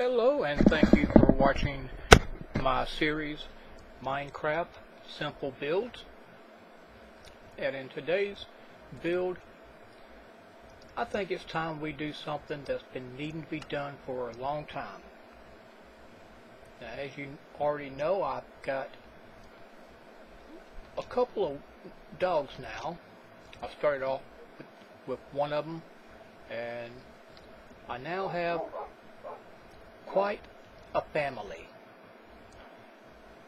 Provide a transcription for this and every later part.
Hello and thank you for watching my series Minecraft Simple Builds. And in today's build, I think it's time we do something that's been needing to be done for a long time. Now, as you already know, I've got a couple of dogs now. I started off with one of them, and I now have quite a family.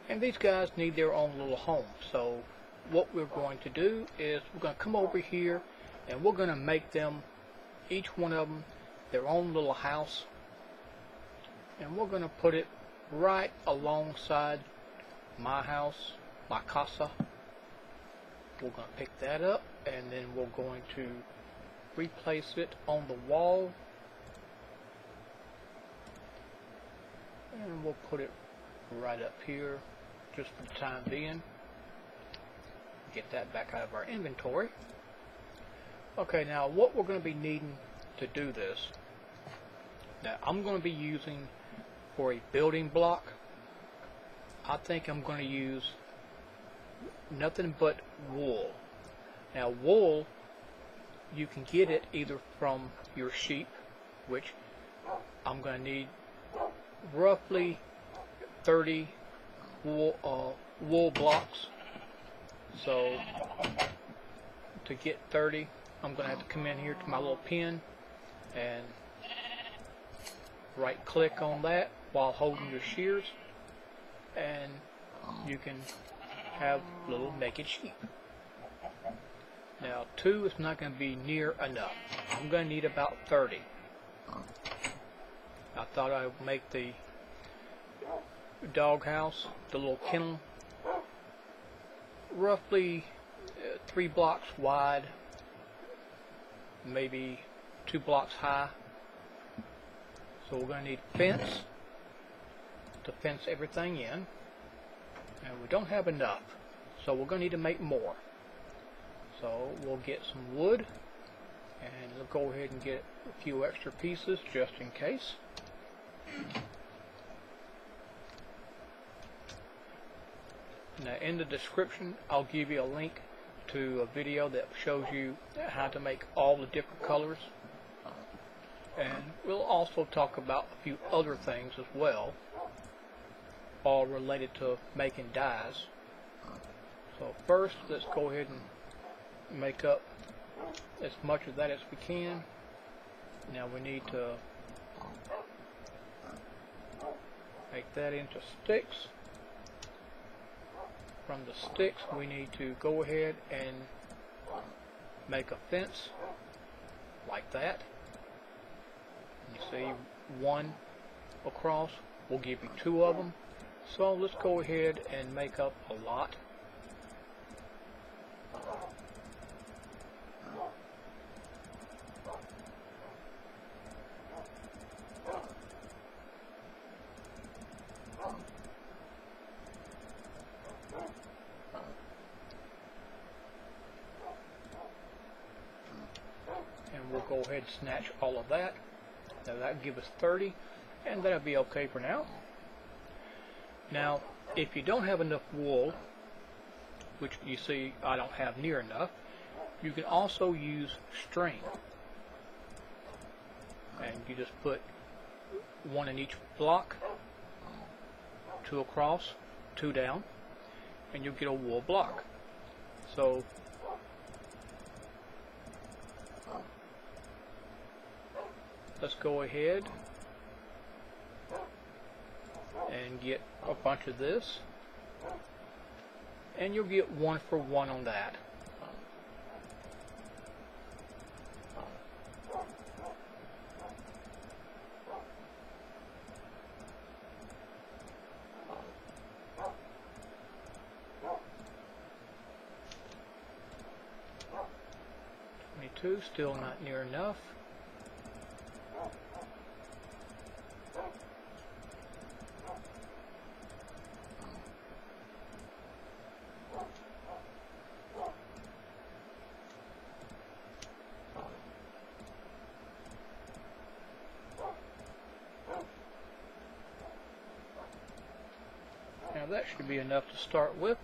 And these guys need their own little home. So what we're going to do is we're going to come over here and we're going to make them, each one of them, their own little house. And we're going to put it right alongside my house, my casa. We're going to pick that up and then we're going to replace it on the wall. And we'll put it right up here just for the time being. Get that back out of our inventory. Okay, now what we're going to be needing to do this, that I'm going to be using for a building block, I think I'm going to use nothing but wool. Now wool, you can get it either from your sheep, which I'm going to need roughly 30 wool blocks. So to get 30, I'm going to have to come in here to my little pen and right click on that while holding your shears, and you can have little naked sheep. Now 2 is not going to be near enough. I'm going to need about 30. I thought I would make the dog house, the little kennel, roughly 3 blocks wide, maybe 2 blocks high. So we're going to need a fence to fence everything in, and we don't have enough, so we're going to need to make more. So we'll get some wood, and we'll go ahead and get a few extra pieces just in case. Now in the description I'll give you a link to a video that shows you how to make all the different colors, and we'll also talk about a few other things as well, all related to making dyes. So first, let's go ahead and make up as much of that as we can. Now we need to make that into sticks. From the sticks we need to go ahead and make a fence like that. You see 1 across, we'll give you 2 of them. So let's go ahead and make up a lot. We'll go ahead and snatch all of that. Now that'll give us 30, and that'll be okay for now. Now, if you don't have enough wool, which you see I don't have near enough, you can also use string. And you just put 1 in each block, 2 across, 2 down, and you'll get a wool block. So let's go ahead and get a bunch of this, and you'll get 1 for 1 on that. Still not near enough. that should be enough to start with.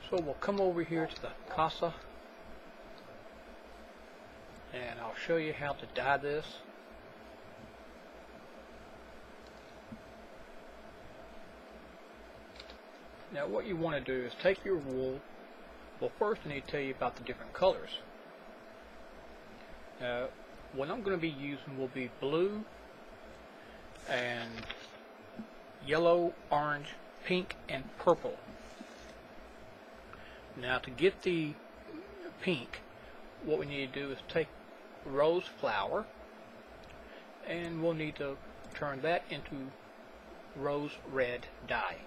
So we'll come over here to the casa, and I'll show you how to dye this. Now what you want to do is take your wool. Well, first I need to tell you about the different colors. What I'm going to be using will be blue and yellow, orange, pink, and purple. Now to get the pink, what we need to do is take rose flower, and we'll need to turn that into rose red dye.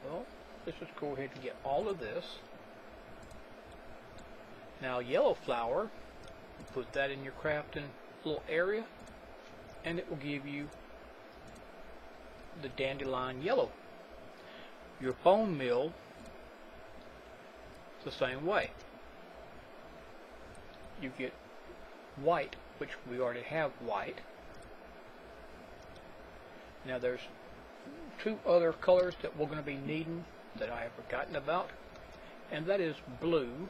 Well, let's just go ahead and get all of this. Now yellow flower, put that in your crafting little area, and it will give you the dandelion yellow. Your bone meal, the same way. You get white, which we already have white. Now there's two other colors that we're going to be needing that I have forgotten about, and that is blue,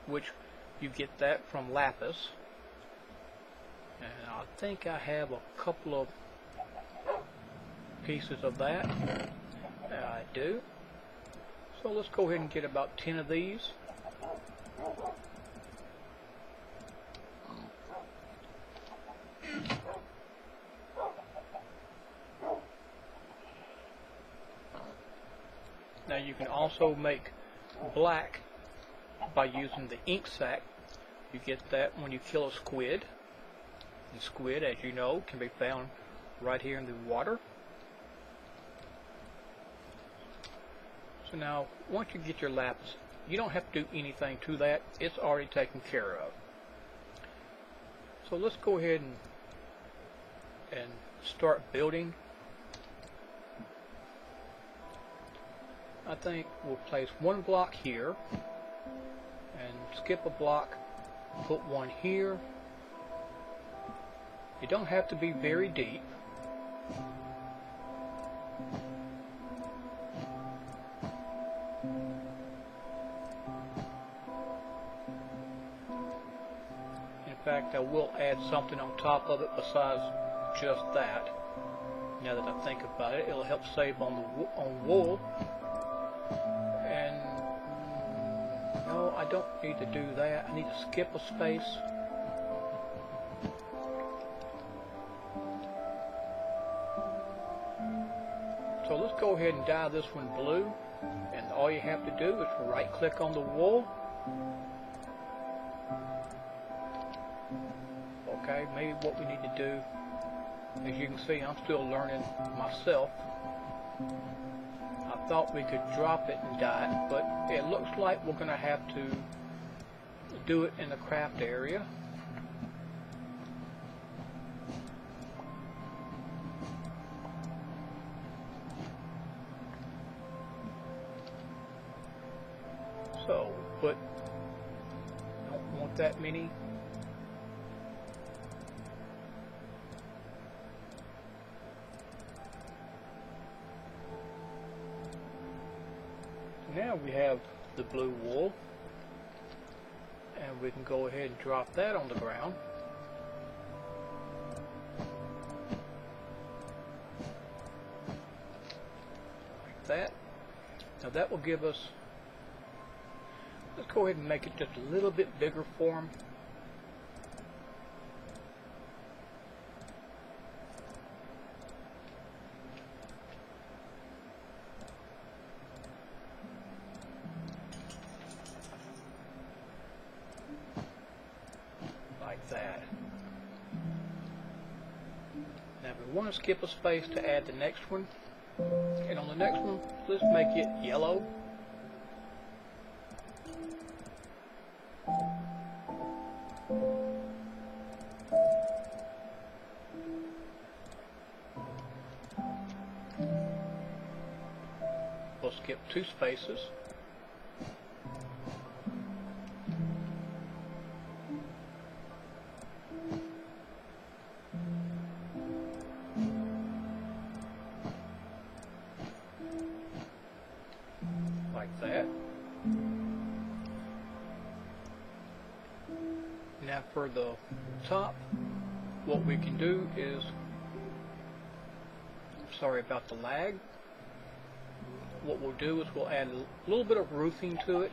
which you get that from lapis, and I think I have a couple of pieces of that. I do. So let's go ahead and get about 10 of these. Now you can also make black by using the ink sac. You get that when you kill a squid. And squid, as you know, can be found right here in the water. So now, once you get your lapis, you don't have to do anything to that. It's already taken care of. So let's go ahead and start building. I think we'll place one block here and skip a block, put one here. You don't have to be very deep. In fact, I will add something on top of it besides just that. Now that I think about it, it'll help save on wool. And no, I don't need to do that. I need to skip a space. So let's go ahead and dye this one blue, and all you have to do is right click on the wool. Okay, maybe what we need to do, as you can see, I'm still learning myself. I thought we could drop it and dye it, but it looks like we're going to have to do it in the craft area. So, don't want that many. Now we have the blue wool, and we can go ahead and drop that on the ground. Like that. Now that will give us, let's go ahead and make it just a little bit bigger for them. Like that. Now we want to skip a space to add the next one. And on the next one, let's make it yellow. We'll skip 2 spaces. Now for the top, what we can do is, sorry about the lag, what we'll do is we'll add a little bit of roofing to it.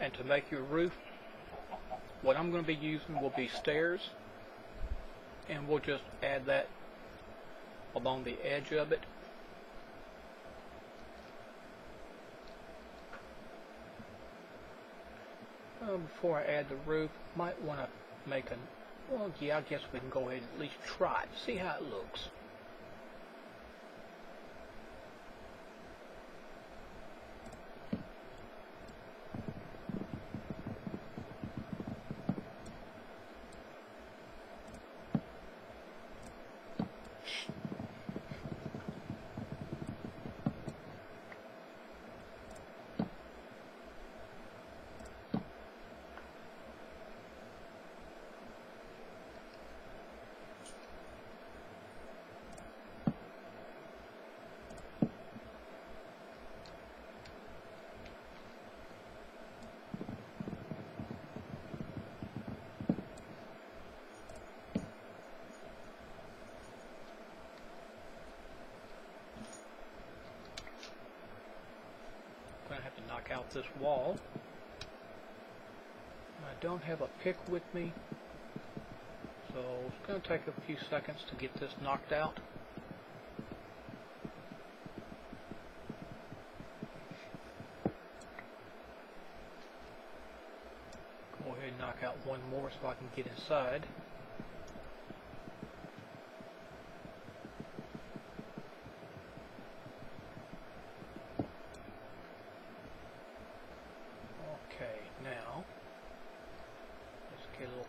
And to make your roof, what I'm going to be using will be stairs, and we'll just add that along the edge of it. Before I add the roof, might want to make well, yeah, I guess we can go ahead and at least try it, see how it looks. I have to knock out this wall. I don't have a pick with me, so it's going to take a few seconds to get this knocked out. Go ahead and knock out one more so I can get inside.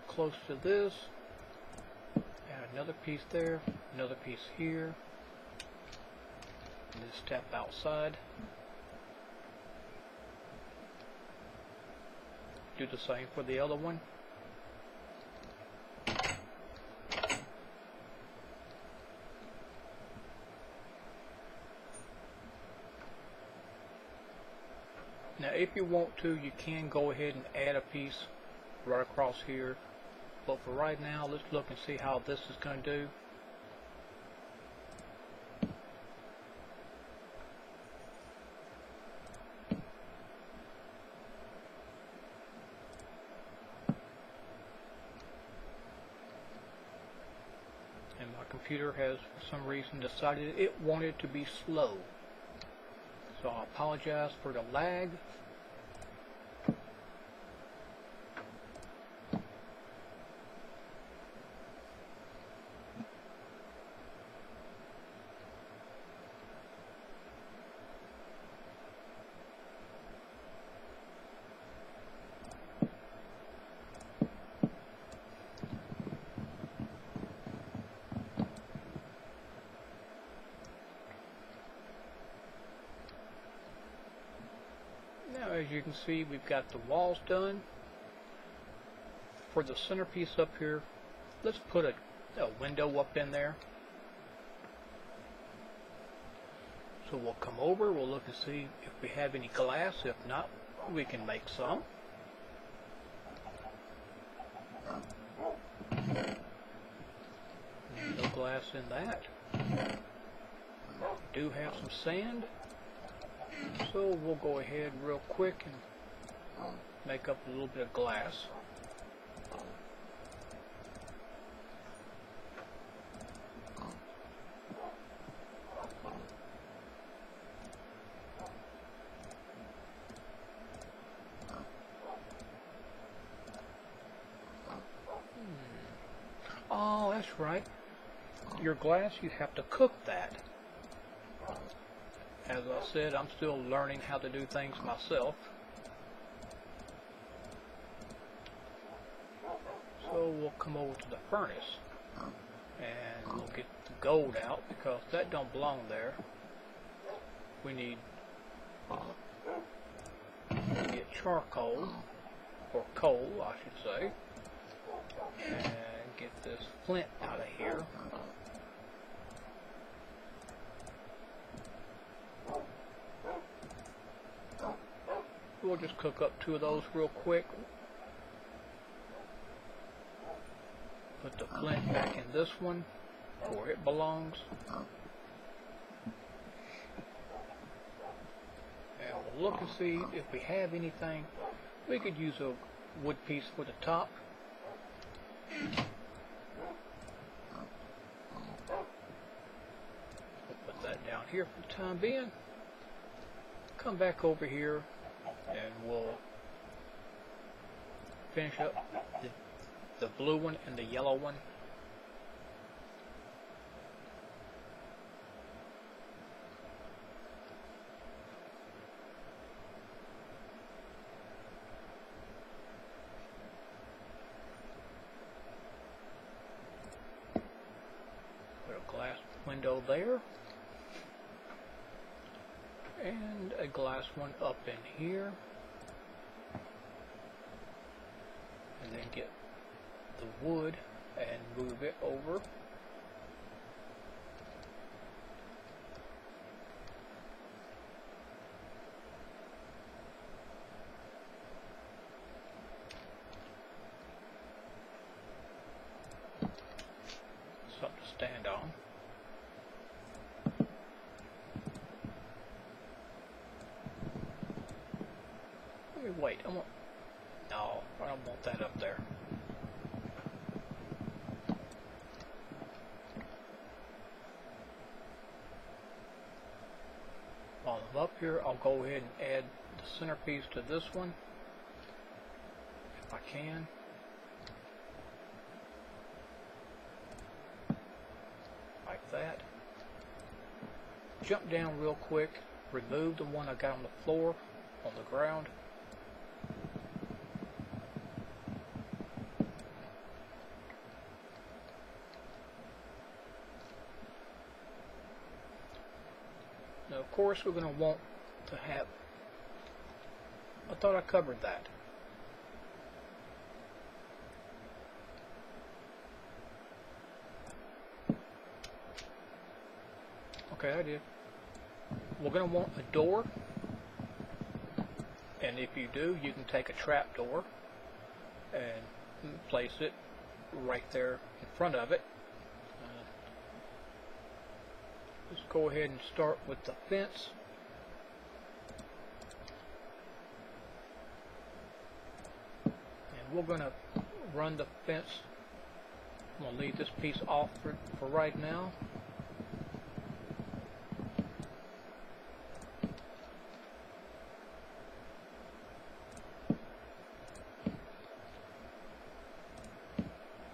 Close to this, add another piece there, another piece here, and then step outside. Do the same for the other one. Now if you want to, you can go ahead and add a piece right across here. But for right now, let's look and see how this is going to do. And my computer has, for some reason, decided it wanted to be slow. So I apologize for the lag. As you can see, we've got the walls done. For the centerpiece up here, let's put a window up in there. So we'll come over, we'll look and see if we have any glass. If not, we can make some. No glass in that. We do have some sand. So we'll go ahead real quick and make up a little bit of glass. Oh, that's right. Your glass, you have to cook that. I said, I'm still learning how to do things myself. So we'll come over to the furnace and we'll get the gold out because that don't belong there. We need to get charcoal, or coal I should say, and get this flint out of here. We'll just cook up 2 of those real quick. Put the flint back in this one where it belongs. And we'll look and see if we have anything. We could use a wood piece for the top. We'll put that down here for the time being. Come back over here and we'll finish up the blue one and the yellow one. Put a glass window there. And a glass one up in here. And then get the wood and move it over. Something to stand on. Wait, no, I don't want that up there. While I'm up here, I'll go ahead and add the centerpiece to this one, if I can. Like that. Jump down real quick, remove the one I got on the floor, on the ground. Now, of course, we're going to want to have, I thought I covered that. Okay, I did. We're going to want a door, and if you do, you can take a trap door and place it right there in front of it. Let's go ahead and start with the fence. And we're going to run the fence. I'm going to leave this piece off for right now.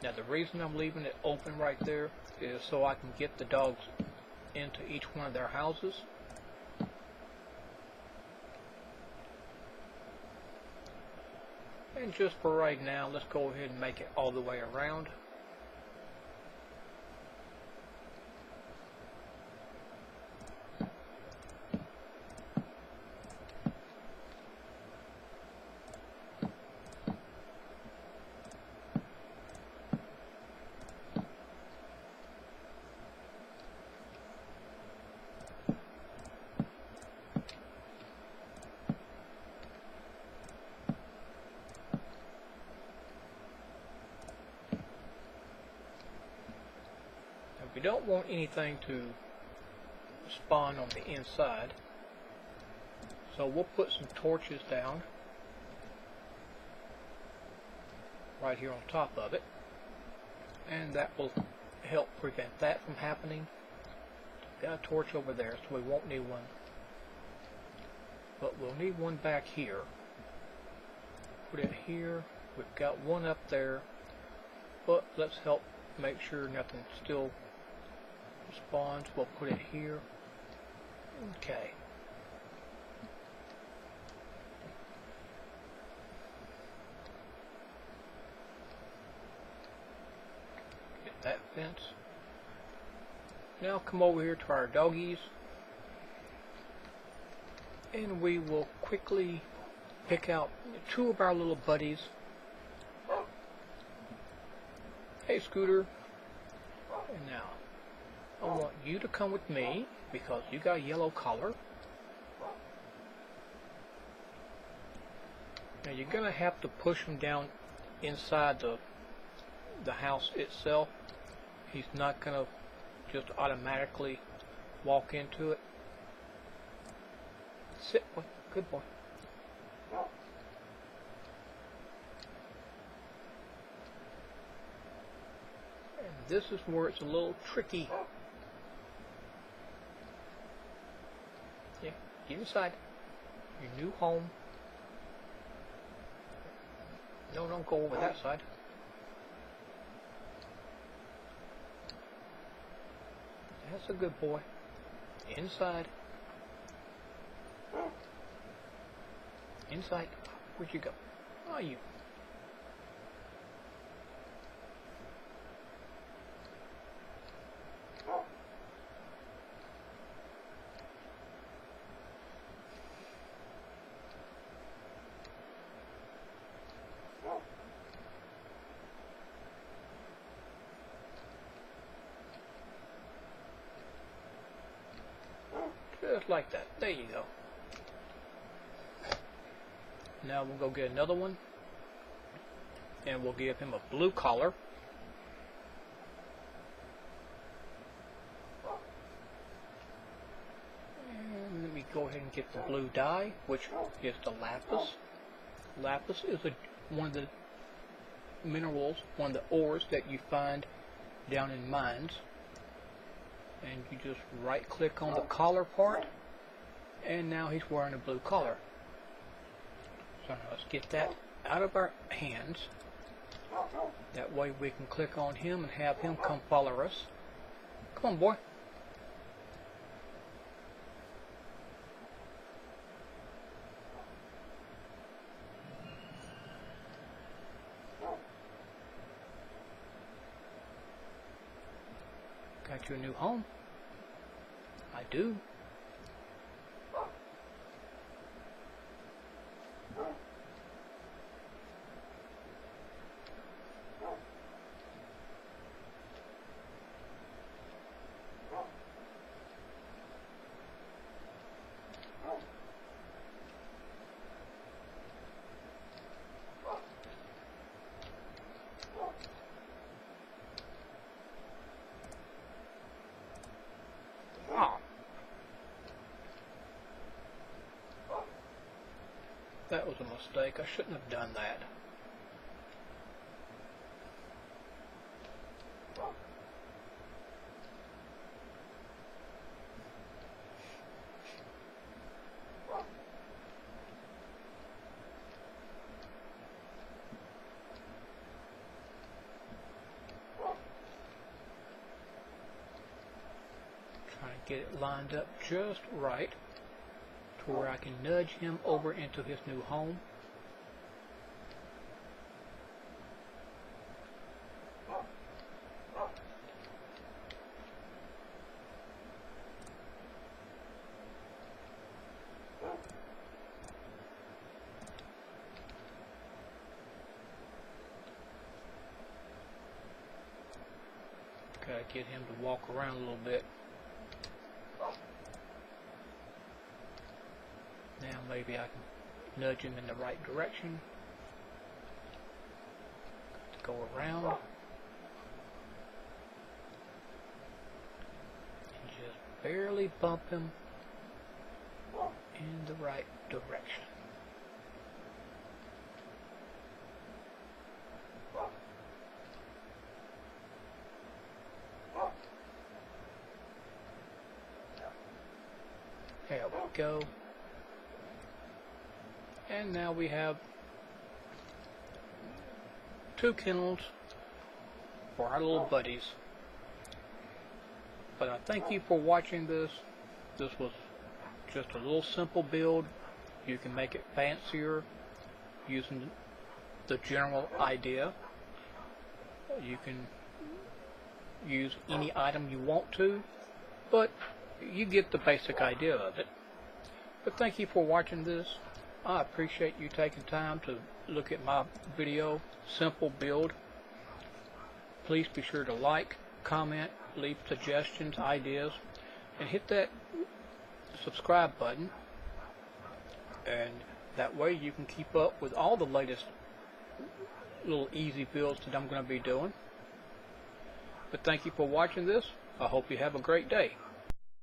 Now the reason I'm leaving it open right there is so I can get the dogs into each one of their houses. And just for right now, let's go ahead and make it all the way around. We don't want anything to spawn on the inside, so we'll put some torches down right here on top of it, and that will help prevent that from happening. Got a torch over there, so we won't need one, but we'll need one back here. Put it here. We've got one up there, but let's help make sure nothing still spawns. We'll put it here. Okay. fence. Now come over here to our doggies, and we will quickly pick out two of our little buddies. Hey Scooter. And now I want you to come with me because you got a yellow collar. Now you're gonna have to push him down inside the house itself. He's not gonna just automatically walk into it. Sit, boy. Good boy. And this is where it's a little tricky. Yeah, get inside. Your new home. No, don't go over that side. That's a good boy. Inside. Inside. Where'd you go? Oh, you. Just like that. There you go. Now we'll go get another one, and we'll give him a blue collar. And let me go ahead and get the blue dye, which is the lapis. Lapis is one of the minerals, one of the ores that you find down in mines. And you just right click on the collar part, and now he's wearing a blue collar. So now let's get that out of our hands. That way we can click on him and have him come follow us. Come on, boy. Got you a new home? I do. That was a mistake. I shouldn't have done that. Trying to get it lined up just right, where I can nudge him over into his new home. Gotta get him to walk around a little bit. Now maybe I can nudge him in the right direction. Go around. And just barely bump him in the right direction. There we go. And now we have two kennels for our little buddies. But I thank you for watching this. This was just a little simple build. You can make it fancier using the general idea. You can use any item you want to, but you get the basic idea of it. But thank you for watching this. I appreciate you taking time to look at my video, simple build. Please be sure to like, comment, leave suggestions, ideas, and hit that subscribe button, and that way you can keep up with all the latest little easy builds that I'm going to be doing. But thank you for watching this. I hope you have a great day.